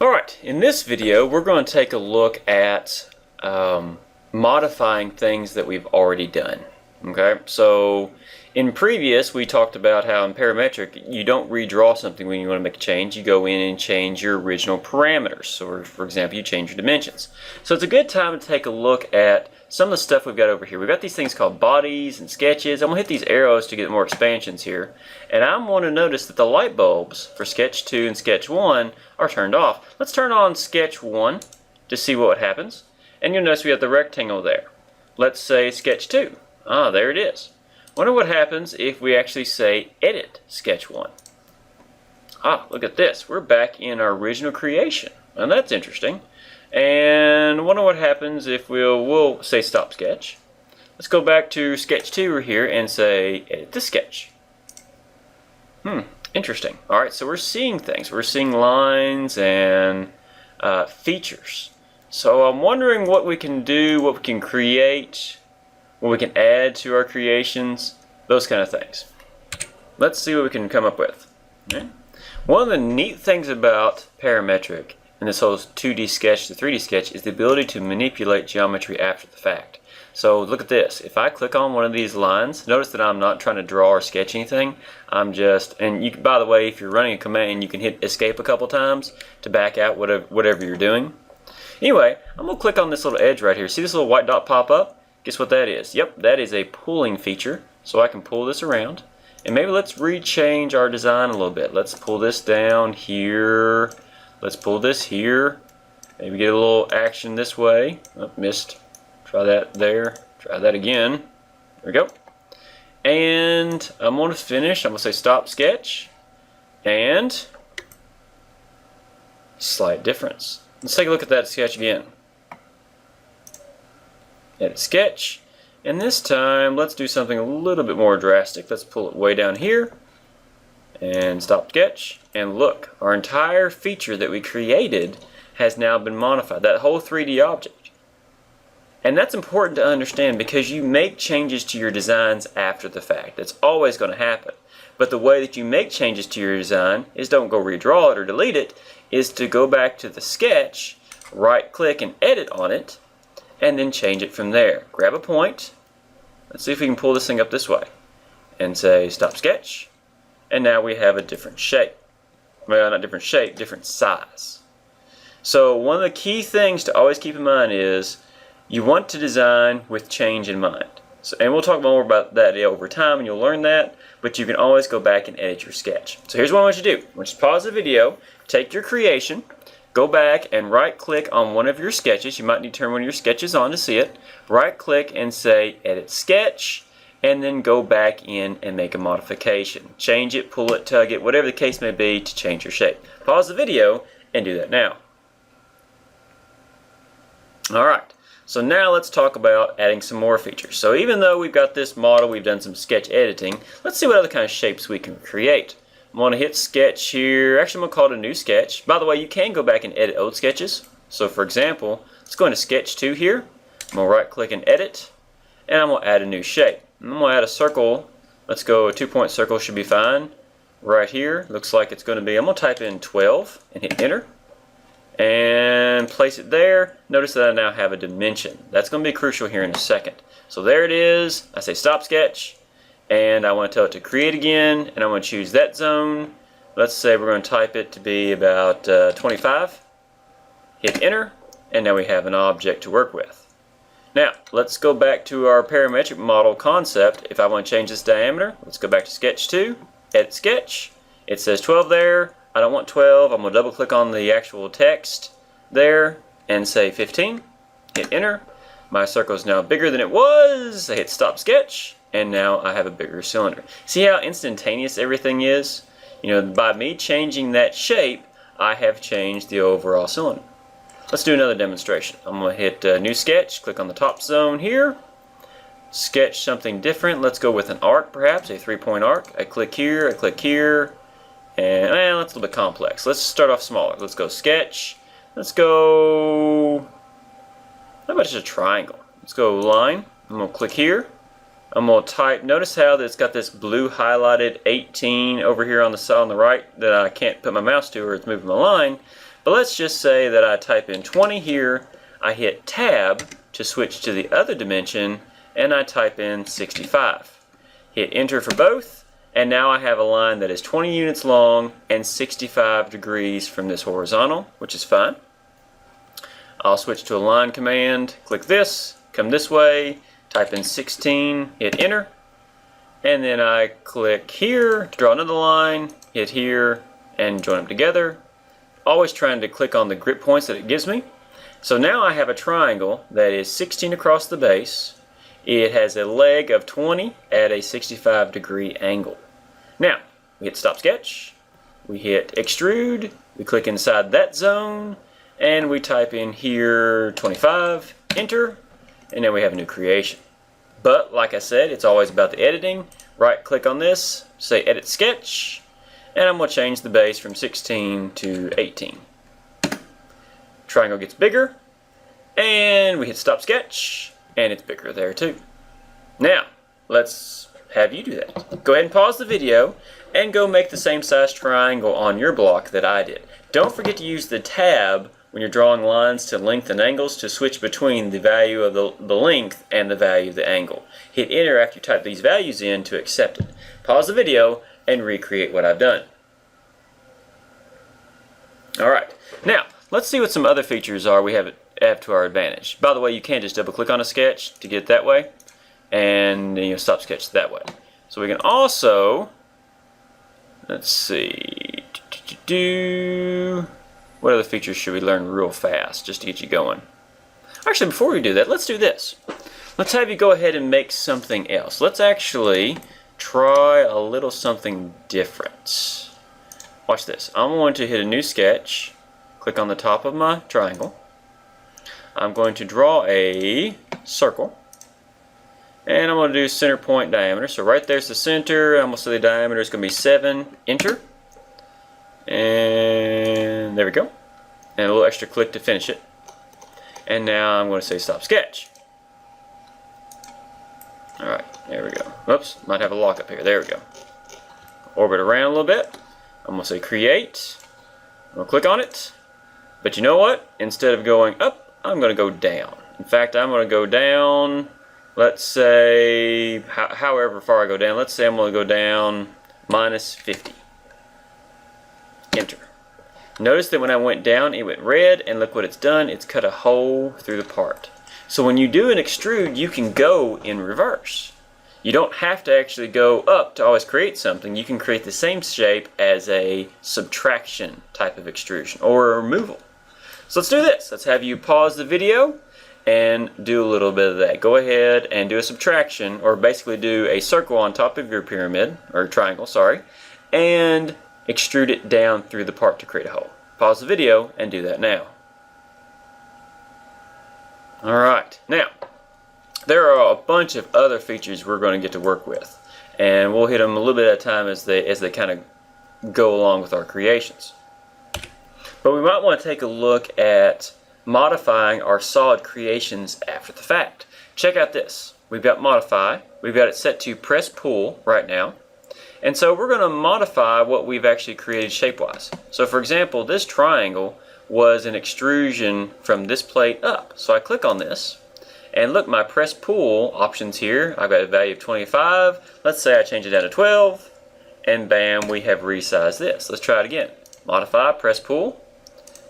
Alright, in this video we're going to take a look at modifying things that we've already done. Okay, so in previous we talked about how in parametric you don't redraw something when you want to make a change. You go in and change your original parameters. So for example, you change your dimensions. So it's a good time to take a look at some of the stuff we've got over here. We've got these things called bodies and sketches. I'm going to hit these arrows to get more expansions here. And I want to notice that the light bulbs for sketch 2 and sketch 1 are turned off. Let's turn on sketch 1 to see what happens. And you'll notice we have the rectangle there. Let's say sketch 2. Ah, there it is. Wonder what happens if we actually say edit sketch 1. Ah, look at this. We're back in our original creation. And that's interesting. And wonder what happens if we'll say stop sketch. Let's go back to sketch 2 here and say edit the sketch. Interesting. Alright, so we're seeing things. We're seeing lines and features. So I'm wondering what we can do, what we can create, what we can add to our creations, those kind of things. Let's see what we can come up with. Okay. One of the neat things about parametric and this whole 2D sketch to 3D sketch is the ability to manipulate geometry after the fact. So look at this. If I click on one of these lines, notice that I'm not trying to draw or sketch anything. I'm just, and you, by the way, if you're running a command, you can hit escape a couple times to back out whatever you're doing. Anyway, I'm going to click on this little edge right here. See this little white dot pop up? Guess what that is? Yep, that is a pulling feature. So I can pull this around. And maybe let's rechange our design a little bit. Let's pull this down here. Let's pull this here. Maybe get a little action this way. Oh, missed. Try that there. Try that again. There we go. And I'm going to finish. I'm going to say stop sketch. And slight difference. Let's take a look at that sketch again. Edit sketch. And this time, let's do something a little bit more drastic. Let's pull it way down here. And stop sketch. And look, our entire feature that we created has now been modified. That whole 3D object. And that's important to understand because you make changes to your designs after the fact. That's always going to happen. But the way that you make changes to your design is don't go redraw it or delete it, is to go back to the sketch, right click and edit on it, and then change it from there. Grab a point. Let's see if we can pull this thing up this way. And say stop sketch. And now we have a different shape. Well, not different shape, different size. So one of the key things to always keep in mind is you want to design with change in mind. So, and we'll talk more about that over time and you'll learn that, but you can always go back and edit your sketch. So here's what I want you to do. I want you to pause the video, take your creation, go back and right click on one of your sketches. You might need to turn one of your sketches on to see it. Right click and say edit sketch, and then go back in and make a modification. Change it, pull it, tug it, whatever the case may be to change your shape. Pause the video and do that now. Alright. So now let's talk about adding some more features. So even though we've got this model, we've done some sketch editing, let's see what other kind of shapes we can create. I'm going to hit sketch here. Actually, I'm going to call it a new sketch. By the way, you can go back and edit old sketches. So for example, let's go into sketch 2 here. I'm going to right click and edit. And I'm going to add a new shape. I'm going to add a circle. Let's go, a 2-point circle should be fine. Right here, looks like it's going to be, I'm going to type in 12 and hit enter. And place it there. Notice that I now have a dimension. That's going to be crucial here in a second. So there it is. I say stop sketch. And I want to tell it to create again. And I want to choose that zone. Let's say we're going to type it to be about 25. Hit enter. And now we have an object to work with. Now, let's go back to our parametric model concept. If I want to change this diameter, let's go back to sketch 2. Edit sketch. It says 12 there. I don't want 12. I'm going to double click on the actual text there and say 15. Hit enter. My circle is now bigger than it was. I hit stop sketch and now I have a bigger cylinder. See how instantaneous everything is? You know, by me changing that shape, I have changed the overall cylinder. Let's do another demonstration. I'm going to hit new sketch, click on the top zone here, sketch something different. Let's go with an arc perhaps, a 3-point arc. I click here, and well, that's a little bit complex. Let's start off smaller. Let's go sketch. Let's go, how about just a triangle? Let's go line. I'm going to click here. I'm going to type. Notice how it's got this blue highlighted 18 over here on the side on the right that I can't put my mouse to or it's moving my line. But let's just say that I type in 20 here. I hit tab to switch to the other dimension, and I type in 65. Hit enter for both, and now I have a line that is 20 units long and 65 degrees from this horizontal, which is fine. I'll switch to a line command, click this, come this way, type in 16, hit enter, and then I click here to draw another line, hit here, and join them together. Always trying to click on the grip points that it gives me. So now I have a triangle that is 16 across the base. It has a leg of 20 at a 65 degree angle. Now, we hit stop sketch, we hit extrude, we click inside that zone, and we type in here 25, enter, and then we have a new creation. But like I said, it's always about the editing. Right click on this, say edit sketch, and I'm going to change the base from 16 to 18. Triangle gets bigger, and we hit stop sketch, and it's bigger there too. Now, let's have you do that. Go ahead and pause the video and go make the same size triangle on your block that I did. Don't forget to use the tab when you're drawing lines to length and angles to switch between the value of the length and the value of the angle. Hit enter after you type these values in to accept it. Pause the video and recreate what I've done. Alright, now let's see what some other features are we have to our advantage. By the way, you can just double click on a sketch to get it that way, and then stop sketch that way. So we can also, let's see, what other features should we learn real fast just to get you going? Actually, before we do that, let's do this. Let's have you go ahead and make something else. Let's actually try a little something different. Watch this. I'm going to hit a new sketch, click on the top of my triangle. I'm going to draw a circle, and I'm going to do center point diameter. So right there's the center. I'm going to say the diameter is going to be 7. Enter. And there we go. And a little extra click to finish it. And now I'm going to say stop sketch. Alright, there we go. Whoops, might have a lock up here. There we go. Orbit around a little bit. I'm going to say create. I'm going to click on it. But you know what? Instead of going up, I'm going to go down. In fact, I'm going to go down, let's say, however far I go down. Let's say I'm going to go down minus 50. Enter. Notice that when I went down, it went red, and look what it's done. It's cut a hole through the part. So when you do an extrude, you can go in reverse. You don't have to actually go up to always create something. You can create the same shape as a subtraction type of extrusion or a removal. So let's do this. Let's have you pause the video and do a little bit of that. Go ahead and do a subtraction, or basically do a circle on top of your pyramid, or triangle, sorry, and extrude it down through the part to create a hole. Pause the video and do that now. Alright, now there are a bunch of other features we're going to get to work with, and we'll hit them a little bit at a time as they kind of go along with our creations. But we might want to take a look at modifying our solid creations after the fact. Check out this. We've got modify. We've got it set to press pull right now. And so we're going to modify what we've actually created shape-wise. So for example, this triangle was an extrusion from this plate up. So I click on this, and look, my press pull options here, I've got a value of 25. Let's say I change it down to 12, and bam, we have resized this. Let's try it again. Modify, press pull.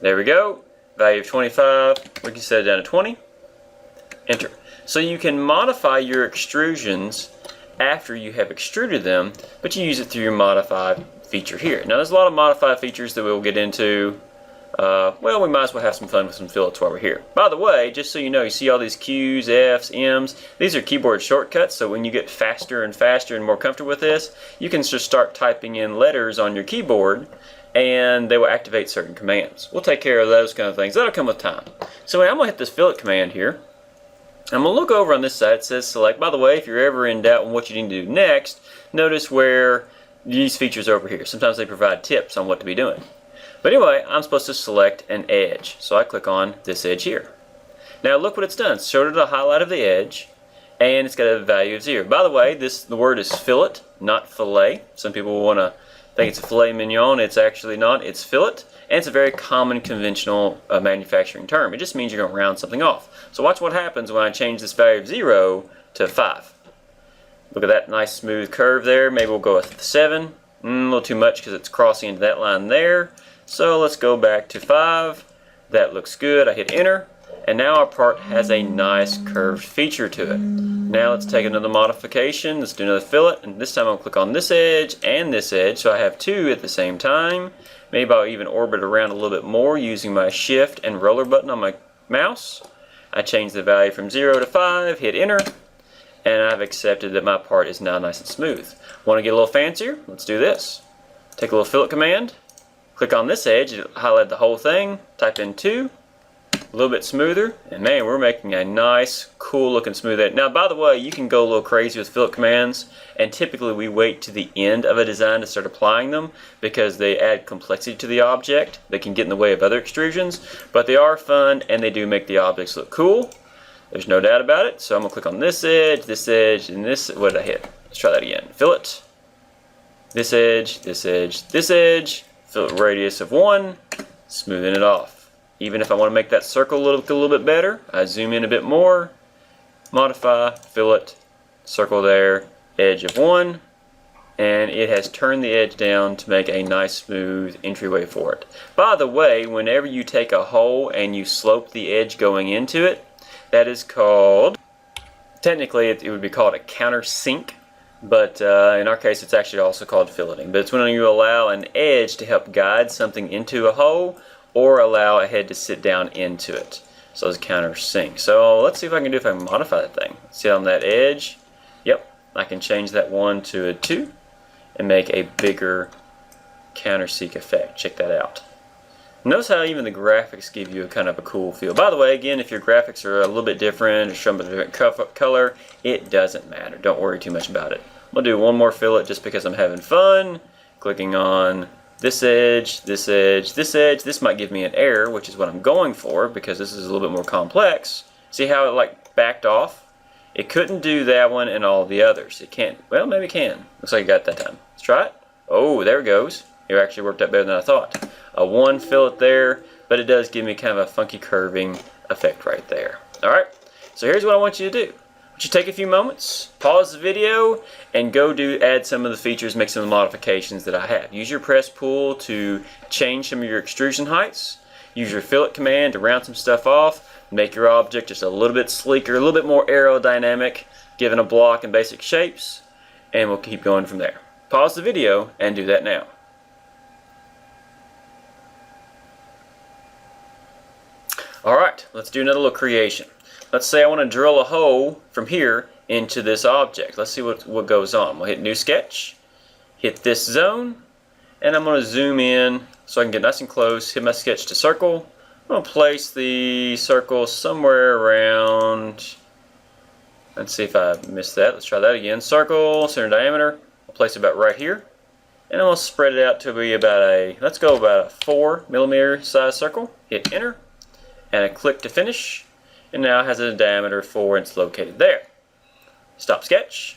There we go. Value of 25. We can set it down to 20. Enter. So you can modify your extrusions after you have extruded them, but you use it through your modify feature here. Now there's a lot of modify features that we'll get into. Well, we might as well have some fun with some fillets while we're here. By the way, just so you know, you see all these Q's, F's, M's. These are keyboard shortcuts, so when you get faster and faster and more comfortable with this, you can just start typing in letters on your keyboard, and they will activate certain commands. We'll take care of those kind of things. That'll come with time. So I'm going to hit this fillet command here. I'm going to look over on this side. It says select. By the way, if you're ever in doubt on what you need to do next, notice where these features are over here. Sometimes they provide tips on what to be doing. But anyway, I'm supposed to select an edge. So I click on this edge here. Now look what it's done. It's showed it a highlight of the edge. and it's got a value of 0. By the way, the word is fillet, not fillet. Some people want to think it's a filet mignon. It's actually not. It's fillet, and it's a very common, conventional manufacturing term. It just means you're going to round something off. So watch what happens when I change this value of 0 to 5. Look at that nice smooth curve there. Maybe we'll go with 7. A little too much because it's crossing into that line there. So let's go back to 5. That looks good. I hit enter. And now our part has a nice curved feature to it. Now let's take another modification. Let's do another fillet. And this time I'll click on this edge and this edge. So I have 2 at the same time. Maybe I'll even orbit around a little bit more using my shift and roller button on my mouse. I change the value from 0 to 5. Hit enter. And I've accepted that my part is now nice and smooth. Want to get a little fancier? Let's do this. Take a little fillet command. Click on this edge. It'll highlight the whole thing. Type in 2. A little bit smoother, and man, we're making a nice, cool looking smooth edge. Now, by the way, you can go a little crazy with fillet commands, and typically we wait to the end of a design to start applying them because they add complexity to the object. They can get in the way of other extrusions, but they are fun and they do make the objects look cool. There's no doubt about it. So I'm gonna click on this edge, and this. What did I hit? Let's try that again. Fillet. This edge, this edge, this edge. Fillet radius of 1. Smoothing it off. Even if I want to make that circle look a little bit better, I zoom in a bit more, modify, fillet, circle there, edge of 1, and it has turned the edge down to make a nice smooth entryway for it. By the way, whenever you take a hole and you slope the edge going into it, that is called, technically it would be called a countersink, but in our case it's actually also called filleting. But it's when you allow an edge to help guide something into a hole, or allow a head to sit down into it. So it's countersink. So let's see if I can modify that thing. See on that edge? Yep, I can change that 1 to a 2 and make a bigger countersink effect. Check that out. Notice how even the graphics give you a kind of a cool feel. By the way, again, if your graphics are a little bit different or shown a different color, it doesn't matter. Don't worry too much about it. We'll do one more fillet just because I'm having fun. Clicking on this edge, this edge, this edge. This might give me an error, which is what I'm going for because this is a little bit more complex. See how it like backed off? It couldn't do that one and all the others. It can't. Well, maybe it can. Looks like it got it that time. Let's try it. Oh, there it goes. It actually worked out better than I thought. A 1 fillet there, but it does give me kind of a funky curving effect right there. All right. So here's what I want you to do. I want you to take a few moments, pause the video, and go add some of the features, make some of the modifications that I have. Use your press pull to change some of your extrusion heights. Use your fillet command to round some stuff off, make your object just a little bit sleeker, a little bit more aerodynamic, given a block and basic shapes, and we'll keep going from there. Pause the video and do that now. Alright, let's do another little creation. Let's say I want to drill a hole from here into this object. Let's see what goes on. We'll hit New Sketch, hit this zone, and I'm going to zoom in so I can get nice and close, hit my sketch to circle. I'm going to place the circle somewhere around, let's see if I missed that. Let's try that again. Circle, center diameter. I'll place it about right here. And I'm going to spread it out to be about let's go about a 4 millimeter size circle. Hit enter, and I click to finish. And now it has a diameter of 4 and it's located there. Stop sketch.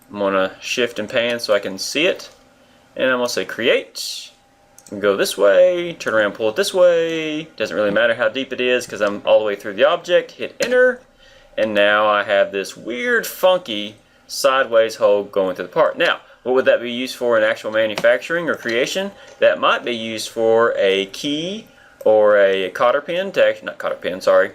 I'm going to shift and pan so I can see it. And I'm going to say create. And go this way, turn around, pull it this way. Doesn't really matter how deep it is because I'm all the way through the object. Hit enter. And now I have this weird, funky sideways hole going through the part. Now, what would that be used for in actual manufacturing or creation? That might be used for a key or a cotter pin, not cotter pin, sorry.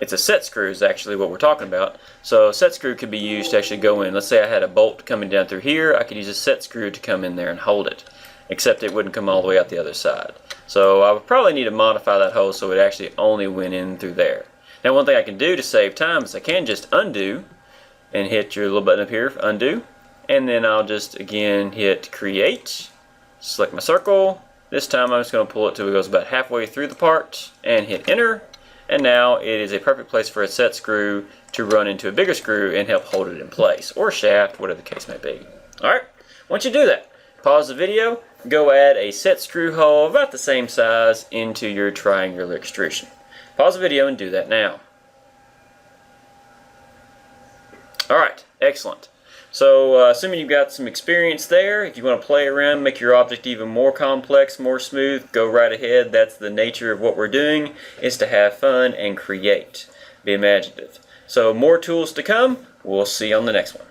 It's a set screw is actually what we're talking about. So a set screw could be used to actually go in. Let's say I had a bolt coming down through here. I could use a set screw to come in there and hold it. Except it wouldn't come all the way out the other side. So I would probably need to modify that hole so it actually only went in through there. Now one thing I can do to save time is I can just undo and hit your little button up here, undo. And then I'll just again hit create, select my circle. This time I'm just going to pull it till it goes about halfway through the part and hit enter. And now it is a perfect place for a set screw to run into a bigger screw and help hold it in place, or shaft, whatever the case may be. Alright, once you do that, pause the video, go add a set screw hole about the same size into your triangular extrusion. Pause the video and do that now. Alright, excellent. So assuming you've got some experience there, if you want to play around, make your object even more complex, more smooth, go right ahead. That's the nature of what we're doing, is to have fun and create. Be imaginative. So more tools to come. We'll see you on the next one.